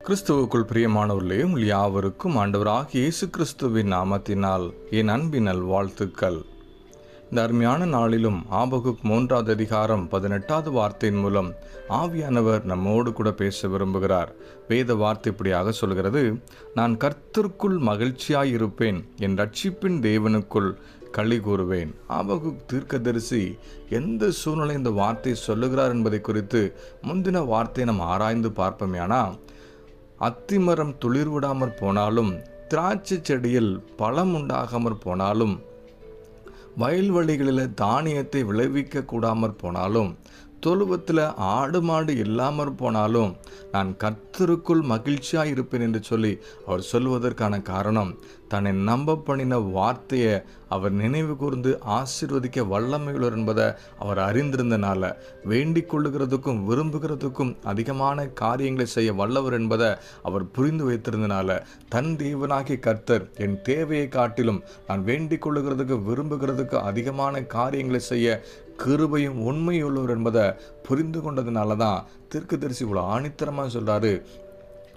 கிறிஸ்துவுக்குள் பிரியமானவர்களே, உங்கள் யாவருக்கும் ஆண்டவராகிய இயேசு கிறிஸ்துவின் நாமத்தினால் என் அன்பினல் வாழ்த்துக்கள். இந்த அருமையான நாளிலும் ஆபகுக் 3வது அதிகாரம் 18வது வார்த்தையின் மூலம் ஆவியானவர் நம்மோடு கூட பேச விரும்புகிறார். வேத வார்த்தை இப்படியாக சொல்கிறது: நான் கர்த்தருக்குள் மகிழ்ச்சியாயிருப்பேன், என் ரட்சிப்பின் தேவனுக்குள் களி கூறுவேன். ஆபகுக் தீர்க்கதரிசி எந்த சூழ்நிலை இந்த வார்த்தை சொல்லுகிறார் என்பதை குறித்து முந்தின வார்த்தையை நாம் ஆராய்ந்து பார்ப்போமேனா, அத்திமரம் துளிர் விடாமற் போனாலும், திராட்சை செடியில் பழம் உண்டாகாமற் போனாலும், வயல்வெளிகளில் தானியத்தை விளைவிக்க கூடாமற் போனாலும், தொழுவத்தில் ஆடு மாடு இல்லாமற் போனாலும் நான் கர்த்தருக்குள் மகிழ்ச்சியாக இருப்பேன் என்று சொல்லி அவர் சொல்வதற்கான காரணம், தன்னை நம்ப பண்ணின வார்த்தையை அவர் நினைவு கூர்ந்து ஆசீர்வதிக்க வல்லமையுள்ளவர் என்பதை அவர் அறிந்திருந்தனால, வேண்டிக் கொள்ளுகிறதுக்கும் விரும்புகிறதுக்கும் அதிகமான காரியங்களை செய்ய வல்லவர் என்பதை அவர் புரிந்து வைத்திருந்தனால, தன் தேவனாகிய கர்த்தர் என் தேவையை காட்டிலும் நான் வேண்டிக் கொள்ளுகிறதுக்கு விரும்புகிறதுக்கு அதிகமான காரியங்களை செய்ய கிருபையும் உண்மையுள்ளவர் என்பதை புரிந்து கொண்டதுனால தான் தீர்க்கதரிசி இவ்வளோ ஆணித்தரமாக சொல்கிறாரு,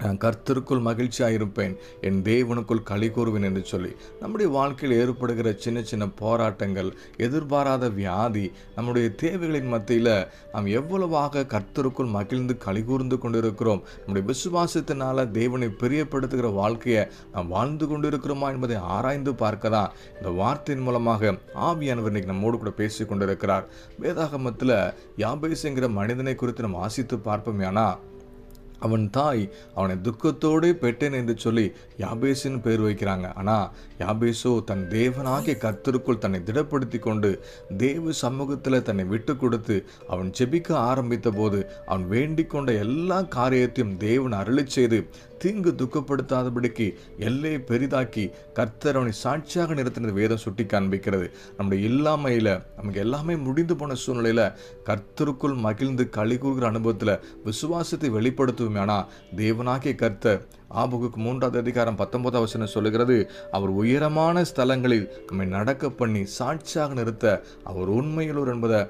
நான் கர்த்தருக்குள் மகிழ்ச்சியாக இருப்பேன், என் தேவனுக்குள் களி கூறுவேன் என்று சொல்லி. நம்முடைய வாழ்க்கையில் ஏற்படுகிற சின்ன சின்ன போராட்டங்கள், எதிர்பாராத வியாதி, நம்முடைய தேவைகளின் மத்தியில் நாம் எவ்வளவாக கர்த்தருக்குள் மகிழ்ந்து களி கூர்ந்து கொண்டிருக்கிறோம், நம்முடைய விசுவாசத்தினால தேவனை பிரியப்படுத்துகிற வாழ்க்கையை நாம் வாழ்ந்து கொண்டிருக்கிறோமா என்பதை ஆராய்ந்து பார்க்க தான் இந்த வார்த்தையின் மூலமாக ஆவியானவர் இன்னைக்கு நம்மோடு கூட பேசி கொண்டிருக்கிறார். வேதாகமத்தில் யாபேசுங்கிற மனிதனை குறித்து நம்ம வாசித்து பார்ப்போமேனா, அவன் தாய் அவனை துக்கத்தோடு பெற்றேன் என்று சொல்லி யாபேசின்னு பேர் வைக்கிறாங்க. ஆனால் யாபேசோ தன் தேவனாகிய கர்த்தருக்குள் தன்னை திடப்படுத்தி கொண்டு தேவ சமூகத்தில் தன்னை விட்டு கொடுத்து அவன் ஜெபிக்க ஆரம்பித்த போது அவன் வேண்டிக் கொண்ட எல்லா காரியத்தையும் தேவன் அருளி செய்து தீங்கு துக்கப்படுத்தாதபடிக்கு எல்லையை பெரிதாக்கி கர்த்தர் அவனை சாட்சியாக நிறுத்தினது வேதம் சுட்டி காண்பிக்கிறது. நம்முடைய இல்லாமையில் நமக்கு எல்லாமே முடிந்து போன சூழ்நிலையில் கர்த்தருக்குள் மகிழ்ந்து களி கூறுகிற அனுபவத்தில் விசுவாசத்தை வெளிப்படுத்துவோமே. ஆனால் தேவனாகிய கர்த்தர் ஆபகுக் 3வது அதிகாரம் 19வது வசனம் சொல்லுகிறது, அவர் உயரமான ஸ்தலங்களில் நம்மை நடக்க பண்ணி சாட்சியாக நிறுத்த அவர் உண்மையுள்ளவர் என்பதை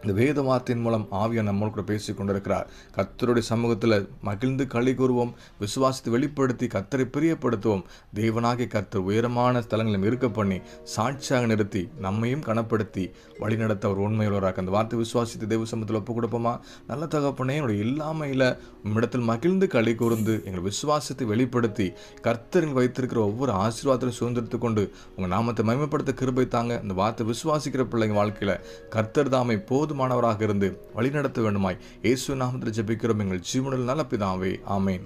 இந்த வேத வார்த்தையின் மூலம் ஆவியானவர் நம்மோடு கூட பேசி கொண்டிருக்கிறார். கர்த்தருடைய சமூகத்தில் மகிழ்ந்து களி கூறுவோம், விசுவாசத்தை வெளிப்படுத்தி கர்த்தரை பிரியப்படுத்துவோம். தேவனாகிய கர்த்தர் உயரமான ஸ்தலங்களில் இருக்க பண்ணி சாட்சியாக நிறுத்தி நம்மையும் கனப்படுத்தி வழிநடத்த அவர் உண்மையுள்ளவராக. அந்த வார்த்தை விசுவாசித்து தேவ சமூகத்தில் ஒப்பு கொடுப்போமா? நல்ல தகப்பனே, என்னுடைய இல்லாமையில் உம்மிடத்தில் மகிழ்ந்து களி கூர்ந்து எங்கள் விசுவாசத்தை வெளிப்படுத்தி கர்த்தரில் வைத்திருக்கிற ஒவ்வொரு ஆசீர்வாதத்தையும் சுதந்திரத்து கொண்டு உங்கள் நாமத்தை மகிமைப்படுத்த கிருபை தாங்க. இந்த வார்த்தை விசுவாசிக்கிற பிள்ளைங்க வாழ்க்கையில் கர்த்தர் தாமை போதுமானவராக இருந்து வழிநடத்த வேண்டுமாய் இயேசு நாமத்தில் ஜெபிக்கிறோம் எங்கள் ஜீவனில் நல்ல பிதாவே, ஆமேன்.